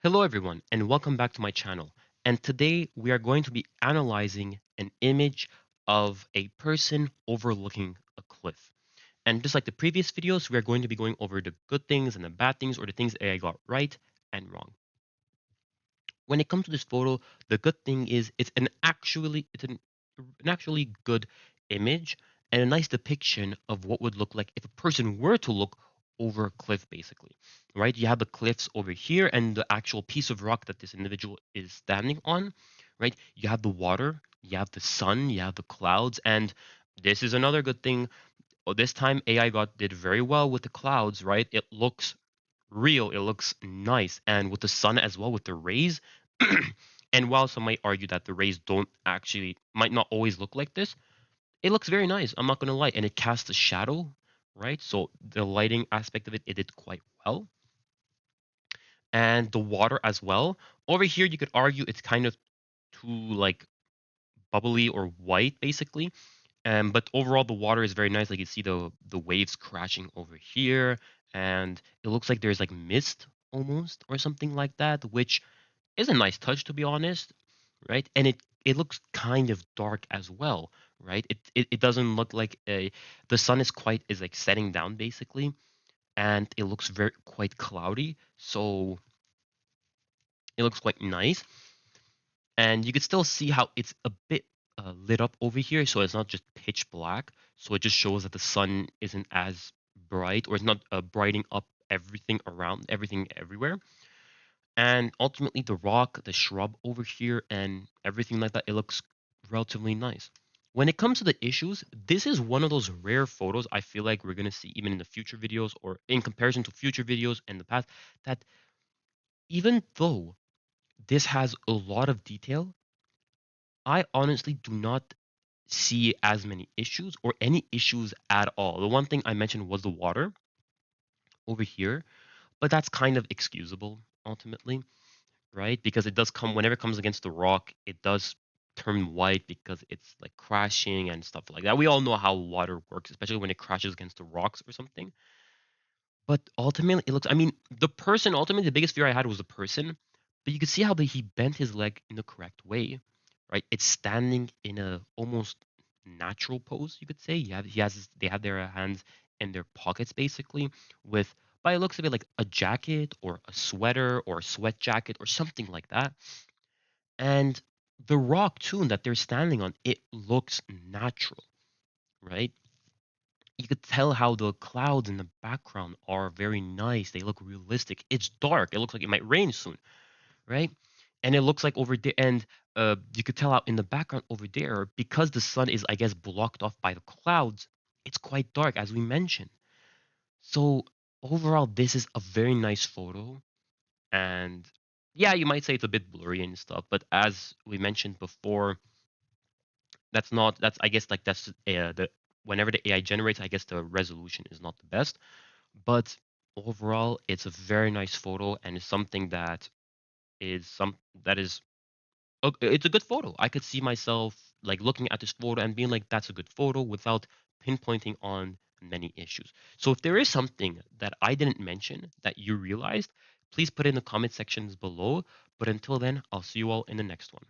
Hello everyone and welcome back to my channel. And today we are going to be analyzing an image of a person overlooking a cliff. And just like the previous videos, we are going to be going over the good things and the bad things or the things AI got right and wrong. When it comes to this photo, the good thing is it's an actually good image and a nice depiction of what would look like if a person were to look over a cliff, basically. Right? You have the cliffs over here and the actual piece of rock that this individual is standing on. Right? You have the water, you have the sun, you have the clouds, and this is another good thing. This time AI got did very well with the clouds, right? It looks real, it looks nice, and with the sun as well, with the rays. And while some might argue that the rays don't actually might not always look like this, it looks very nice. I'm not gonna lie, and it casts a shadow, right? So the lighting aspect of it, it did quite well, and the water as well. Over here, you could argue it's kind of too like bubbly or white, basically. But overall, the water is very nice. Like you see the waves crashing over here, and it looks like there's like mist almost or something like that, which is a nice touch to be honest, right? And it looks kind of dark as well, right? It doesn't look like a the sun is like setting down basically, and it looks very quite cloudy, so it looks quite nice. And you can still see how it's a bit lit up over here, so it's not just pitch black. So it just shows that the sun isn't as bright, or it's not brightening up everything around, everything everywhere. And ultimately, the rock, the shrub over here, and everything like that, it looks relatively nice. When it comes to the issues, this is one of those rare photos I feel like we're gonna see even in the future videos, or in comparison to future videos in the past, that even though this has a lot of detail, I honestly do not see as many issues or any issues at all. The one thing I mentioned was the water over here, but that's kind of excusable ultimately, right? Because it does come whenever it comes against the rock, it does turn white because it's like crashing and stuff like that. We all know how water works, especially when it crashes against the rocks or something. But ultimately, it looks. I mean, the person ultimately the biggest fear I had was the person, but you could see how he bent his leg in the correct way, right? It's standing in a almost natural pose, you could say. They have their hands in their pockets basically, with by the looks of it like a jacket or a sweater or a sweat jacket or something like that. And the rock too that they're standing on, it looks natural, right? You could tell how the clouds in the background are very nice. They look realistic. It's dark. It looks like it might rain soon, right? And it looks like over there, and you could tell out in the background over there, because the sun is, I guess, blocked off by the clouds, it's quite dark, as we mentioned. So overall, this is a very nice photo. And yeah, you might say it's a bit blurry and stuff, but as we mentioned before, that's I guess like that's the whenever the AI generates, I guess the resolution is not the best. But overall, it's a very nice photo and it's something that is some that is it's a good photo. I could see myself like looking at this photo and being like, that's a good photo without pinpointing on many issues. So if there is something that I didn't mention that you realized, please put it in the comment sections below. But until then, I'll see you all in the next one.